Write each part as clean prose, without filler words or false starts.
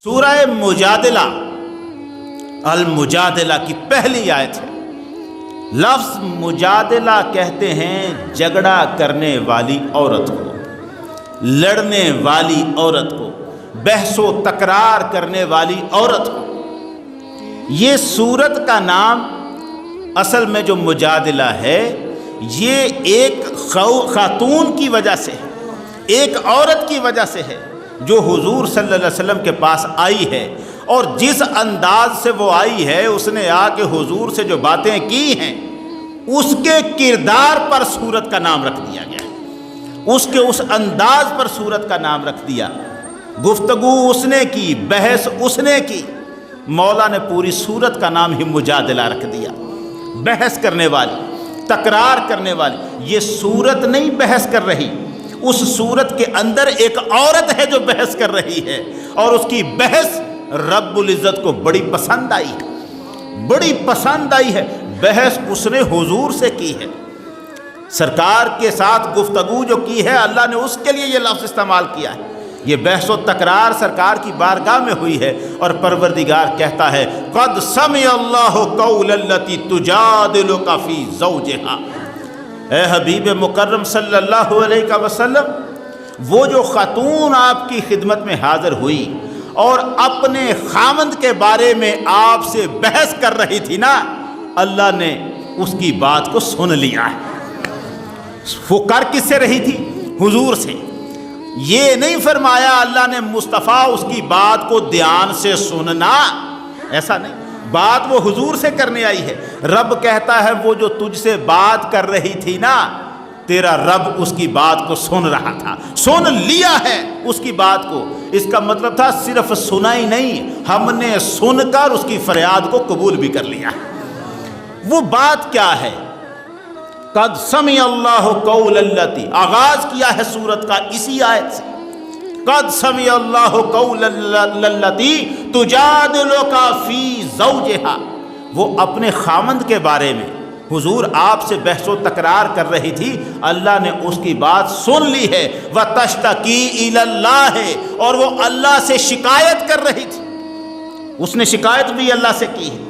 سورہ مجادلہ المجادلہ کی پہلی آیت ہے۔ لفظ مجادلہ کہتے ہیں جھگڑا کرنے والی عورت کو، لڑنے والی عورت کو، بحث و تکرار کرنے والی عورت کو۔ یہ سورت کا نام اصل میں جو مجادلہ ہے یہ ایک خاتون کی وجہ سے ہے، ایک عورت کی وجہ سے ہے جو حضور صلی اللہ علیہ وسلم کے پاس آئی ہے، اور جس انداز سے وہ آئی ہے اس نے آ کے حضور سے جو باتیں کی ہیں اس کے کردار پر سورت کا نام رکھ دیا گیا ہے، اس انداز پر سورت کا نام رکھ دیا۔ گفتگو اس نے کی، بحث اس نے کی، مولا نے پوری سورت کا نام ہی مجادلہ رکھ دیا۔ بحث کرنے والی، تکرار کرنے والی۔ یہ سورت نہیں بحث کر رہی، اس سورت کے اندر ایک عورت ہے جو بحث کر رہی ہے، اور اس کی بحث رب العزت کو بڑی پسند آئی ہے، بڑی پسند آئی ہے۔ بحث اس نے حضور سے کی ہے، سرکار کے ساتھ گفتگو جو کی ہے اللہ نے اس کے لیے یہ لفظ استعمال کیا ہے۔ یہ بحث و تکرار سرکار کی بارگاہ میں ہوئی ہے، اور پروردگار کہتا ہے قد سمع اللہ قول التی تجادلک فی زوجہا۔ اے حبیب مکرم صلی اللہ علیہ وسلم، وہ جو خاتون آپ کی خدمت میں حاضر ہوئی اور اپنے خامند کے بارے میں آپ سے بحث کر رہی تھی نا، اللہ نے اس کی بات کو سن لیا ہے۔ وہ کر کس سے رہی تھی؟ حضور سے۔ یہ نہیں فرمایا اللہ نے مصطفیٰ اس کی بات کو دھیان سے سننا، ایسا نہیں، بات وہ حضور سے کرنے آئی ہے۔ رب کہتا ہے وہ جو تجھ سے بات کر رہی تھی نا، تیرا رب اس کی بات کو سن رہا تھا، سن لیا ہے اس کی بات کو۔ اس کا مطلب تھا صرف سنا ہی نہیں، ہم نے سن کر اس کی فریاد کو قبول بھی کر لیا۔ وہ بات کیا ہے؟ قد سمع اللہ قول التی، آغاز کیا ہے سورت کا اسی آیت سے، قد سمع اللہ قول التی تجادلک فی زوجہا۔ وہ اپنے خامند کے بارے میں حضور آپ سے بحث و تکرار کر رہی تھی، اللہ نے اس کی بات سن لی ہے۔ وتشتکی الی اللہ، اور وہ اللہ سے شکایت کر رہی تھی، اس نے شکایت بھی اللہ سے کی ہے،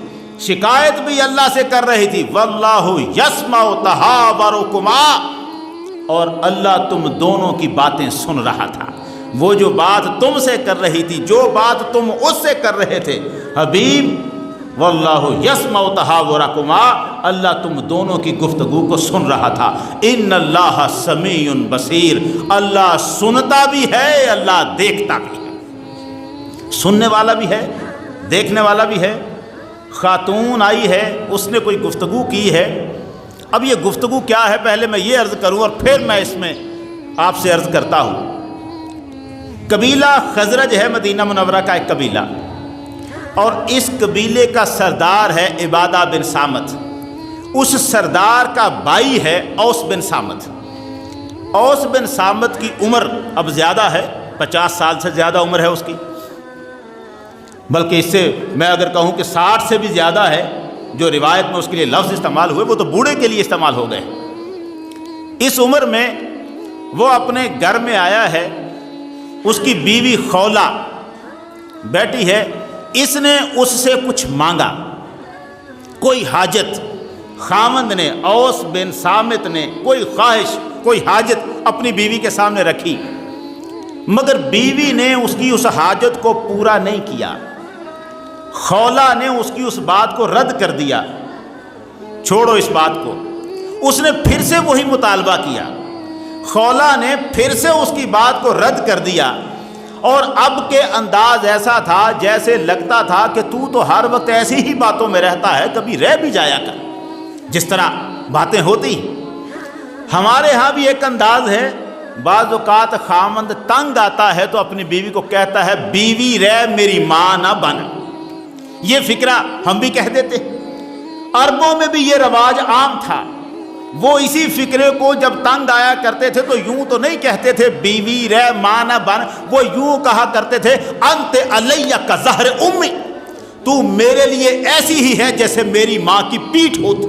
شکایت بھی اللہ سے کر رہی تھی۔ واللہ یسمع تحاورکما، اور اللہ تم دونوں کی باتیں سن رہا تھا۔ وہ جو بات تم سے کر رہی تھی، جو بات تم اس سے کر رہے تھے حبیب، واللہ یسمع تحاورکما، اللہ تم دونوں کی گفتگو کو سن رہا تھا۔ ان اللہ سمیع بصیر، اللہ سنتا بھی ہے، اللہ دیکھتا بھی ہے، سننے والا بھی ہے، دیکھنے والا بھی ہے۔ خاتون آئی ہے، اس نے کوئی گفتگو کی ہے۔ اب یہ گفتگو کیا ہے پہلے میں یہ عرض کروں اور پھر میں اس میں آپ سے عرض کرتا ہوں۔ قبیلہ خزرج ہے مدینہ منورہ کا ایک قبیلہ، اور اس قبیلے کا سردار ہے عبادہ بن صامت۔ اس سردار کا بھائی ہے اوس بن صامت۔ اوس بن صامت کی عمر اب زیادہ ہے، 50 سال سے زیادہ عمر ہے اس کی، بلکہ اس سے میں اگر کہوں کہ 60 سے بھی زیادہ ہے۔ جو روایت میں اس کے لیے لفظ استعمال ہوئے وہ تو بوڑھے کے لیے استعمال ہو گئے۔ اس عمر میں وہ اپنے گھر میں آیا ہے، اس کی بیوی خولہ بیٹھی ہے، اس نے اس سے کچھ مانگا، کوئی حاجت۔ خامند نے، اوس بن صامت نے کوئی خواہش، کوئی حاجت اپنی بیوی کے سامنے رکھی، مگر بیوی نے اس کی اس حاجت کو پورا نہیں کیا۔ خولہ نے اس کی اس بات کو رد کر دیا، چھوڑو اس بات کو۔ اس نے پھر سے وہی مطالبہ کیا، خولہ نے پھر سے اس کی بات کو رد کر دیا، اور اب کے انداز ایسا تھا جیسے لگتا تھا کہ تو ہر وقت ایسی ہی باتوں میں رہتا ہے، کبھی رہ بھی جایا کر، جس طرح باتیں ہوتی۔ ہمارے ہاں بھی ایک انداز ہے، بعض اوقات خامند تنگ آتا ہے تو اپنی بیوی کو کہتا ہے بیوی رہ میری ماں نہ بن۔ یہ فکرہ ہم بھی کہہ دیتے، عربوں میں بھی یہ رواج عام تھا۔ وہ اسی فکرے کو جب تنگ آیا کرتے تھے تو یوں تو نہیں کہتے تھے بیوی رہ ماں نہ بن، وہ یوں کہا کرتے تھے انت علی کظہر امی، تو میرے لیے ایسی ہی ہے جیسے میری ماں کی پیٹھ ہوتی۔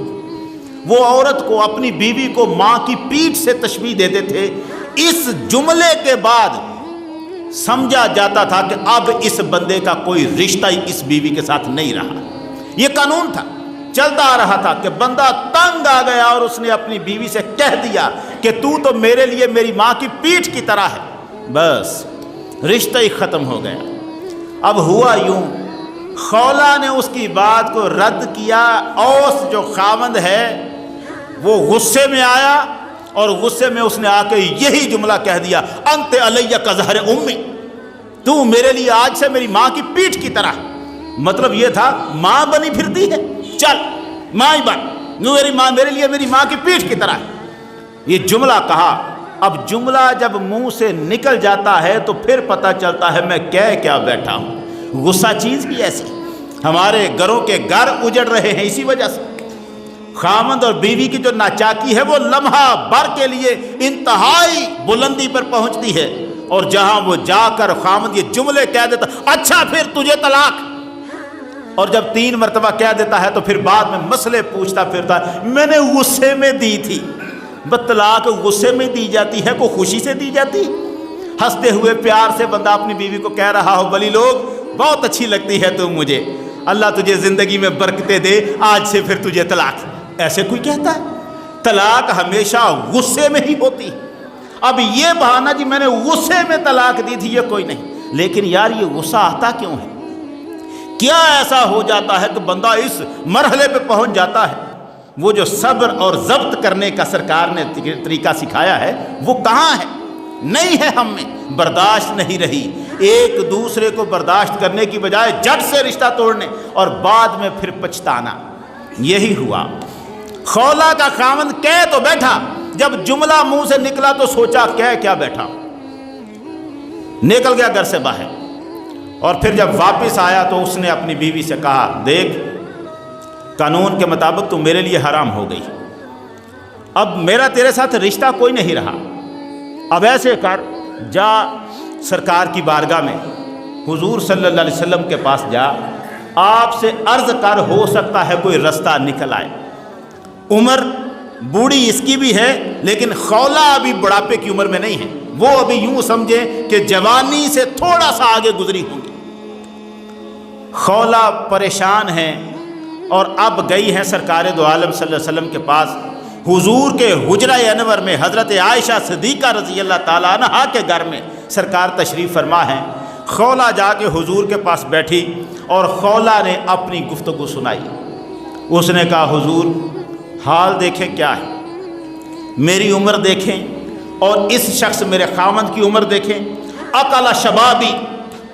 وہ عورت کو، اپنی بیوی کو ماں کی پیٹھ سے تشبیہ دیتے تھے۔ اس جملے کے بعد سمجھا جاتا تھا کہ اب اس بندے کا کوئی رشتہ ہی اس بیوی کے ساتھ نہیں رہا۔ یہ قانون تھا، چلتا آ رہا تھا کہ بندہ تنگ آ گیا اور اس نے اپنی بیوی سے کہہ دیا کہ تو میرے لیے میری ماں کی پیٹھ کی طرح ہے، بس رشتہ ہی ختم ہو گیا۔ اب ہوا یوں، خولہ نے اس کی بات کو رد کیا۔ اوس جو خاوند ہے وہ غصے میں آیا اور غصے میں اس نے آ کے یہی جملہ کہہ دیا، انت علیہ کظہر امی، تو میرے لیے آج سے میری ماں کی پیٹھ کی طرح۔ مطلب یہ تھا ماں بنی پھرتی ہے، چل ماں ہی بن، میری ماں میرے لیے میری ماں کی پیٹھ کی طرح ہے۔ یہ جملہ کہا۔ اب جملہ جب منہ سے نکل جاتا ہے تو پھر پتہ چلتا ہے میں کہہ کیا بیٹھا ہوں۔ غصہ چیز کی ایسی، ہمارے گھروں کے گھر اجڑ رہے ہیں اسی وجہ سے۔ خامند اور بیوی کی جو ناچاکی ہے وہ لمحہ بھر کے لیے انتہائی بلندی پر پہنچتی ہے، اور جہاں وہ جا کر خامند یہ جملے کہہ دیتا، اچھا پھر تجھے طلاق، اور جب 3 مرتبہ کہہ دیتا ہے تو پھر بعد میں مسئلے پوچھتا پھرتا ہے، میں نے غصے میں دی تھی۔ طلاق غصے میں دی جاتی ہے، کوئی خوشی سے دی جاتی؟ ہنستے ہوئے پیار سے بندہ اپنی بیوی کو کہہ رہا ہو، بلی لوگ بہت اچھی لگتی ہے تم مجھے، اللہ تجھے زندگی میں برکتیں دے، آج سے پھر تجھے طلاق۔ ایسے کوئی کہتا ہے؟ طلاق ہمیشہ غصے میں ہی ہوتی۔ اب یہ بہانہ جی میں نے غصے میں طلاق دی تھی، یہ کوئی نہیں۔ لیکن یار یہ غصہ آتا کیوں ہے؟ کیا ایسا ہو جاتا ہے کہ بندہ اس مرحلے پہ پہنچ جاتا ہے؟ وہ جو صبر اور ضبط کرنے کا سرکار نے طریقہ سکھایا ہے وہ کہاں ہے؟ نہیں ہے ہم میں، برداشت نہیں رہی۔ ایک دوسرے کو برداشت کرنے کی بجائے جٹ سے رشتہ توڑنے اور بعد میں پھر پچھتانا، یہی ہوا۔ خولہ کا خاوند کہہ تو بیٹھا، جب جملہ منہ سے نکلا تو سوچا کہہ کیا بیٹھا، نکل گیا گھر سے باہر۔ اور پھر جب واپس آیا تو اس نے اپنی بیوی سے کہا، دیکھ قانون کے مطابق تو میرے لیے حرام ہو گئی، اب میرا تیرے ساتھ رشتہ کوئی نہیں رہا، اب ایسے کر، جا سرکار کی بارگاہ میں حضور صلی اللہ علیہ وسلم کے پاس جا، آپ سے عرض کر، ہو سکتا ہے کوئی رستہ نکل آئے۔ عمر بوڑھی اس کی بھی ہے، لیکن خولہ ابھی بڑھاپے کی عمر میں نہیں ہے، وہ ابھی یوں سمجھے کہ جوانی سے تھوڑا سا آگے گزری ہوں گی۔ خولہ پریشان ہے اور اب گئی ہے سرکار دو عالم صلی اللہ علیہ وسلم کے پاس۔ حضور کے حجرہ انور میں حضرت عائشہ صدیقہ رضی اللہ تعالیٰ عنہا کے گھر میں سرکار تشریف فرما ہے۔ خولہ جا کے حضور کے پاس بیٹھی اور خولہ نے اپنی گفتگو سنائی۔ اس نے کہا، حضور حال دیکھیں کیا ہے، میری عمر دیکھیں اور اس شخص میرے خاوند کی عمر دیکھیں، اکل شبابی،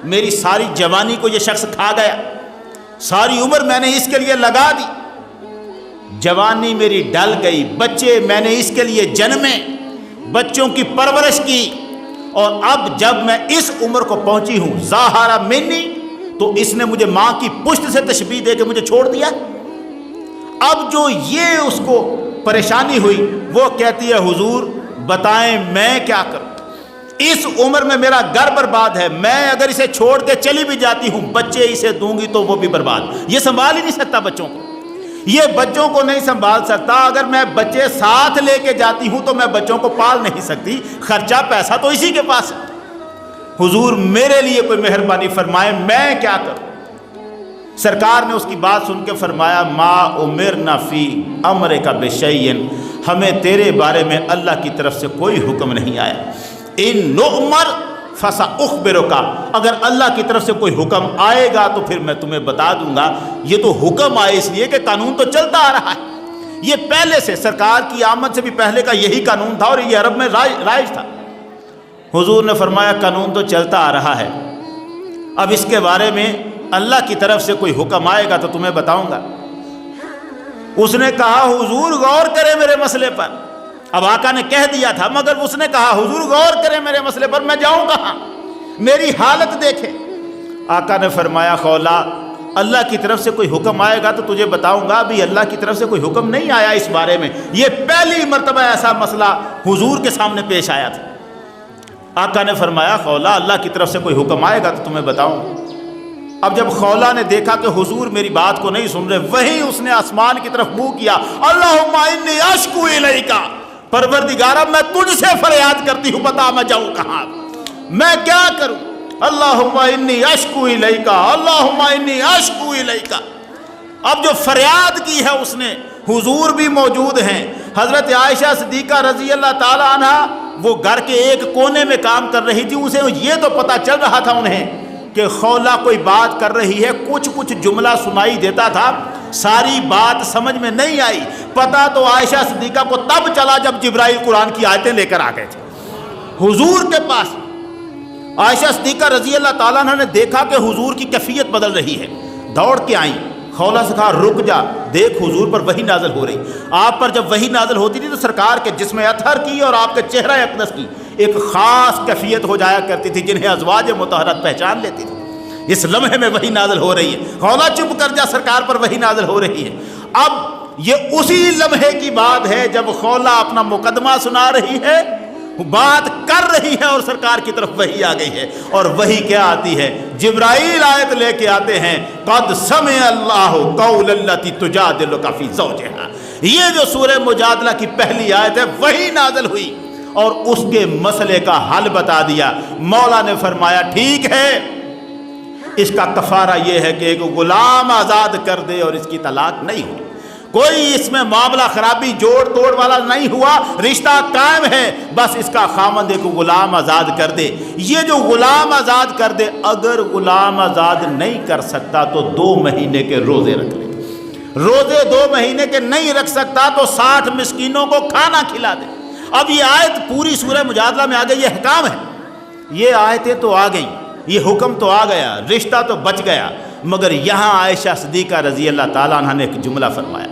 میری ساری جوانی کو یہ شخص کھا گیا، ساری عمر میں نے اس کے لیے لگا دی، جوانی میری ڈل گئی، بچے میں نے اس کے لیے جنمے، بچوں کی پرورش کی، اور اب جب میں اس عمر کو پہنچی ہوں، ظاہرہ منی، تو اس نے مجھے ماں کی پشت سے تشبیہ دے کے مجھے چھوڑ دیا۔ اب جو یہ اس کو پریشانی ہوئی وہ کہتی ہے، حضور بتائیں میں کیا کروں، اس عمر میں میرا گھر برباد ہے، میں اگر اسے چھوڑ کے چلی بھی جاتی ہوں، بچے اسے دوں گی تو وہ بھی برباد، یہ سنبھال ہی نہیں سکتا بچوں کو، یہ بچوں کو نہیں سنبھال سکتا، اگر میں بچے ساتھ لے کے جاتی ہوں تو میں بچوں کو پال نہیں سکتی، خرچہ پیسہ تو اسی کے پاس ہے، حضور میرے لیے کوئی مہربانی فرمائے، میں کیا کروں؟ سرکار نے اس کی بات سن کے فرمایا، ما امرنا فی امرک بشیء، ہمیں تیرے بارے میں اللہ کی طرف سے کوئی حکم نہیں آیا، ان نؤمر فساخبرک، اگر اللہ کی طرف سے کوئی حکم آئے گا تو پھر میں تمہیں بتا دوں گا۔ یہ تو حکم آئے اس لیے کہ قانون تو چلتا آ رہا ہے، یہ پہلے سے سرکار کی آمد سے بھی پہلے کا یہی قانون تھا اور یہ عرب میں رائج تھا۔ حضور نے فرمایا قانون تو چلتا آ رہا ہے، اب اس کے بارے میں اللہ کی طرف سے کوئی حکم آئے گا تو تمہیں بتاؤں گا۔ اس نے کہا، حضور غور کرے میرے مسئلے پر، اب آقا نے کہہ دیا تھا مگر اس نے کہا، حضور غور کرے میرے مسئلے پر، میں جاؤں کہاں، میری حالت دیکھے۔ آقا نے فرمایا، خولہ اللہ کی طرف سے کوئی حکم آئے گا تو تجھے بتاؤں گا، ابھی اللہ کی طرف سے کوئی حکم نہیں آیا اس بارے میں، یہ پہلی مرتبہ ایسا مسئلہ حضور کے سامنے پیش آیا تھا۔ آقا نے فرمایا، خولہ اللہ کی طرف سے کوئی حکم آئے گا تو تمہیں بتاؤں۔ اب جب خولہ نے دیکھا کہ حضور میری بات کو نہیں سن رہے، وہیں اس نے آسمان کی طرف منہ کیا، اللہم انی اشکو الیک، پروردگارا میں تجھ سے فریاد کرتی ہوں، بتا میں جاؤں کہاں، میں کیا کروں۔ اللہم انی اشکو الیکا، اللہم انی اشکو الیکا۔ اب جو فریاد کی ہے اس نے، حضور بھی موجود ہیں، حضرت عائشہ صدیقہ رضی اللہ تعالی عنہ وہ گھر کے ایک کونے میں کام کر رہی تھی، اسے یہ تو پتہ چل رہا تھا انہیں کہ خولہ کوئی بات کر رہی ہے، کچھ جملہ سنائی دیتا تھا، ساری بات سمجھ میں نہیں آئی۔ پتہ تو عائشہ صدیقہ کو تب چلا جب جبرائیل قرآن کی آیتیں لے کر آ گئے تھے حضور کے پاس۔ عائشہ صدیقہ رضی اللہ تعالیٰ عنہ نے دیکھا کہ حضور کی کیفیت بدل رہی ہے، دوڑ کے آئیں، خولہ سے کہا رک جا، دیکھ حضور پر وحی نازل ہو رہی۔ آپ پر جب وحی نازل ہوتی تھی تو سرکار کے جسم اطہر کی اور آپ کے چہرہ اقدس کی ایک خاص کیفیت ہو جایا کرتی تھی جنہیں ازواج مطہرات پہچان لیتی تھی۔ اس لمحے میں وحی نازل ہو رہی ہے، خولہ چپ کر جا، سرکار پر وحی نازل ہو رہی ہے۔ اب یہ اسی لمحے کی بات ہے جب خولہ اپنا مقدمہ سنا رہی ہے، بات کر رہی ہے اور سرکار کی طرف وحی آ گئی ہے۔ اور وحی کیا آتی ہے؟ جبرائیل آیت لے کے آتے ہیں، قد سمع اللہ قول التی تجادلک فی زوجہا۔ یہ جو سورہ مجادلہ کی پہلی آیت ہے، وحی نازل ہوئی اور اس کے مسئلے کا حل بتا دیا۔ مولا نے فرمایا ٹھیک ہے، اس کا کفارہ یہ ہے کہ ایک غلام آزاد کر دے اور اس کی طلاق نہیں ہو۔ کوئی اس میں معاملہ خرابی جوڑ توڑ والا نہیں ہوا، رشتہ قائم ہے، بس اس کا خامند ایک غلام آزاد کر دے۔ یہ جو غلام آزاد کر دے، اگر غلام آزاد نہیں کر سکتا تو 2 مہینے کے روزے رکھ لے، روزے 2 مہینے کے نہیں رکھ سکتا تو 60 مسکینوں کو کھانا کھلا دے۔ اب یہ آیت پوری سورہ مجادلہ میں آ گئی، یہ احکام ہے، یہ آیتیں تو آ گئیں، یہ حکم تو آ گیا، رشتہ تو بچ گیا، مگر یہاں عائشہ صدیقہ رضی اللہ تعالیٰ عنہ نے ایک جملہ فرمایا۔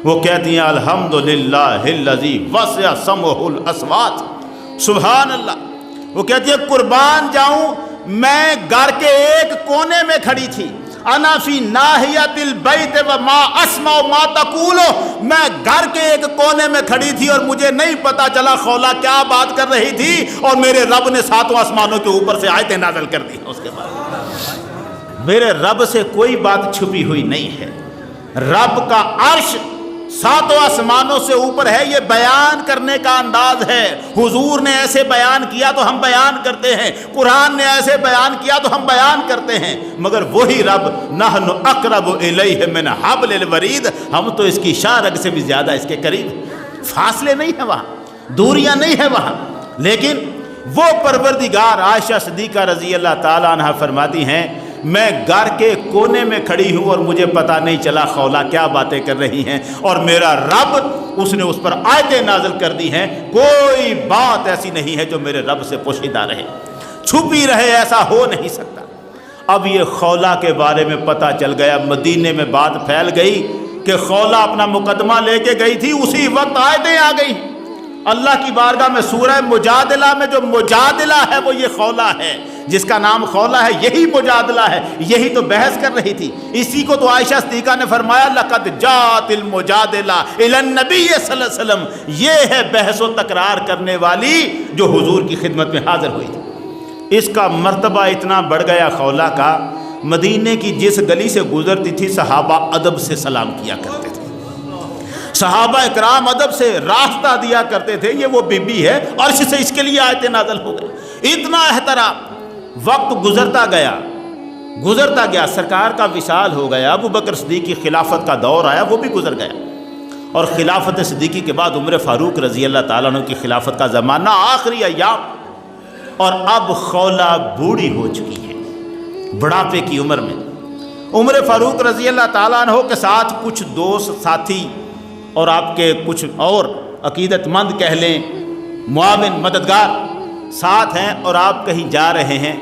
وہ کہتی ہیں الحمدللہ الذی وسع سمعہ الاصوات، سبحان اللہ۔ وہ کہتی ہے قربان جاؤں، میں گھر کے ایک کونے میں کھڑی تھی، انا فی ناحیۃ البیت وما اسمع ما تقول، میں گھر کے ایک کونے میں کھڑی تھی اور مجھے نہیں پتا چلا خولہ کیا بات کر رہی تھی، اور میرے رب نے 7 آسمانوں کے اوپر سے آیتیں نازل کر دی۔ اس کے بعد میرے رب سے کوئی بات چھپی ہوئی نہیں ہے، رب کا عرش 7 آسمانوں سے اوپر ہے، یہ بیان کرنے کا انداز ہے۔ حضور نے ایسے بیان کیا تو ہم بیان کرتے ہیں، قرآن نے ایسے بیان کیا تو ہم بیان کرتے ہیں، مگر وہی رب نحن اقرب الیہ من حبل الورید، ہم تو اس کی شاہ رگ سے بھی زیادہ اس کے قریب ہیں۔ فاصلے نہیں ہیں وہاں، دوریاں نہیں ہیں وہاں، لیکن وہ پروردگار، عائشہ صدیقہ رضی اللہ تعالیٰ عنہ فرماتی ہیں میں گھر کے کونے میں کھڑی ہوں اور مجھے پتہ نہیں چلا خولہ کیا باتیں کر رہی ہیں، اور میرا رب اس نے اس پر آیتیں نازل کر دی ہیں۔ کوئی بات ایسی نہیں ہے جو میرے رب سے پوشیدہ رہے، چھپی رہے، ایسا ہو نہیں سکتا۔ اب یہ خولہ کے بارے میں پتہ چل گیا، مدینے میں بات پھیل گئی کہ خولہ اپنا مقدمہ لے کے گئی تھی، اسی وقت آیتیں آ گئی اللہ کی بارگاہ میں۔ سورہ مجادلہ میں جو مجادلہ ہے وہ یہ خولہ ہے، جس کا نام خولہ ہے، یہی مجادلہ ہے، یہی تو بحث کر رہی تھی۔ اسی کو تو عائشہ صدیقہ نے فرمایا لقد جاءت المجادلہ الی النبی صلی اللہ علیہ وسلم، یہ ہے بحث و تکرار کرنے والی جو حضور کی خدمت میں حاضر ہوئی تھی۔ اس کا مرتبہ اتنا بڑھ گیا خولہ کا، مدینے کی جس گلی سے گزرتی تھی صحابہ ادب سے سلام کیا کرتے تھے، صحابہ اکرام ادب سے راستہ دیا کرتے تھے، یہ وہ بی بی ہے، اور اس سے اس کے لیے آیتیں نازل ہو گئی، اتنا احترام۔ وقت گزرتا گیا، سرکار کا وصال ہو گیا، ابو بکر صدیق کی خلافت کا دور آیا، وہ بھی گزر گیا، اور خلافت صدیقی کے بعد عمر فاروق رضی اللہ تعالیٰ عنہ کی خلافت کا زمانہ، آخری ایام، اور اب خولہ بوڑھی ہو چکی ہے، بڑھاپے کی عمر میں۔ عمر فاروق رضی اللہ تعالیٰ عنہ کے ساتھ کچھ دوست ساتھی اور آپ کے کچھ اور عقیدت مند کہہ لیں، معاون مددگار ساتھ ہیں، اور آپ کہیں جا رہے ہیں،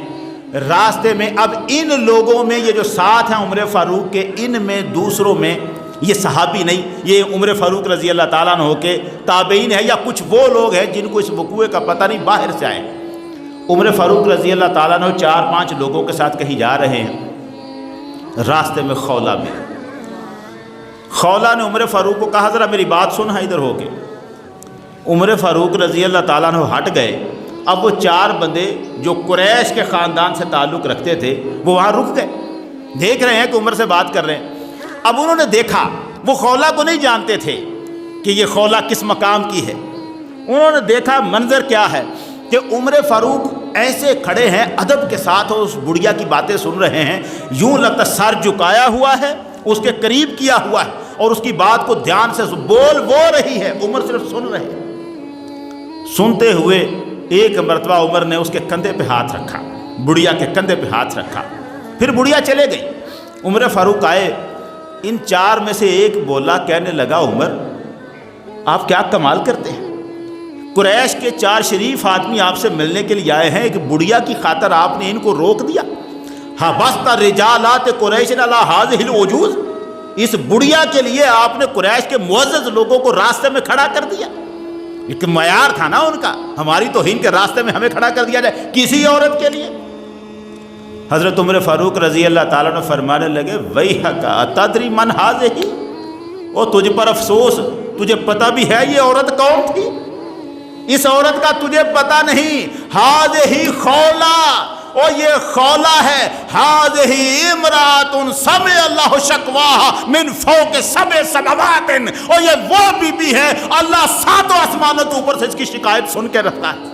راستے میں اب ان لوگوں میں یہ جو ساتھ ہیں عمر فاروق کے، ان میں دوسروں میں یہ صحابی نہیں، یہ عمر فاروق رضی اللہ تعالیٰ عنہ کے تابعین ہیں، یا کچھ وہ لوگ ہیں جن کو اس وقوعے کا پتہ نہیں، باہر سے آئے۔ عمر فاروق رضی اللہ تعالیٰ عنہ 4-5 لوگوں کے ساتھ کہیں جا رہے ہیں، راستے میں خولہ میں، خولہ نے عمر فاروق کو کہا ذرا میری بات سن ادھر ہو کے۔ عمر فاروق رضی اللہ تعالیٰ عنہ ہٹ گئے۔ اب وہ 4 بندے جو قریش کے خاندان سے تعلق رکھتے تھے وہ وہاں رک گئے، دیکھ رہے ہیں کہ عمر سے بات کر رہے ہیں۔ اب انہوں نے دیکھا، وہ خولہ کو نہیں جانتے تھے کہ یہ خولہ کس مقام کی ہے، انہوں نے دیکھا منظر کیا ہے کہ عمر فاروق ایسے کھڑے ہیں ادب کے ساتھ اور اس بڑھیا کی باتیں سن رہے ہیں، یوں لگتا سر جھکایا ہوا ہے، اس کے قریب کیا ہوا ہے اور اس کی بات کو دھیان سے بول وہ رہی ہے، عمر صرف سن رہے ہیں۔ سنتے ہوئے ایک مرتبہ عمر نے اس کے کندھے پہ ہاتھ رکھا، بڑھیا کے کندھے پہ ہاتھ رکھا، پھر بڑھیا چلے گئی۔ عمر فاروق آئے، ان چار میں سے ایک بولا، کہنے لگا عمر آپ کیا کمال کرتے ہیں، قریش کے چار شریف آدمی آپ سے ملنے کے لیے آئے ہیں، ایک بڑھیا کی خاطر آپ نے ان کو روک دیا۔ حبست رجالات قریش علی ہذہ الوجوز، اس بڑھیا کے لیے آپ نے قریش کے معزز لوگوں کو راستے میں کھڑا کر دیا۔ ایک معیار تھا نا ان کا، ہماری توہین کے راستے میں ہمیں کھڑا کر دیا جائے کسی عورت کے لیے۔ حضرت عمر فاروق رضی اللہ تعالیٰ عنہ فرمانے لگے ویحک اتدری من ہذہ، او تجھ پر افسوس، تجھے پتہ بھی ہے یہ عورت کون تھی؟ اس عورت کا تجھے پتہ نہیں؟ ہذہ خولہ، اور یہ خولہ ہے، ہذہ امرأۃ سمع اللہ شکواہا من فوق سبع سماوات، اور یہ وہ بی بی ہے اللہ ساتوں آسمانوں کے اوپر سے اس کی شکایت سن کے رکھتا ہے۔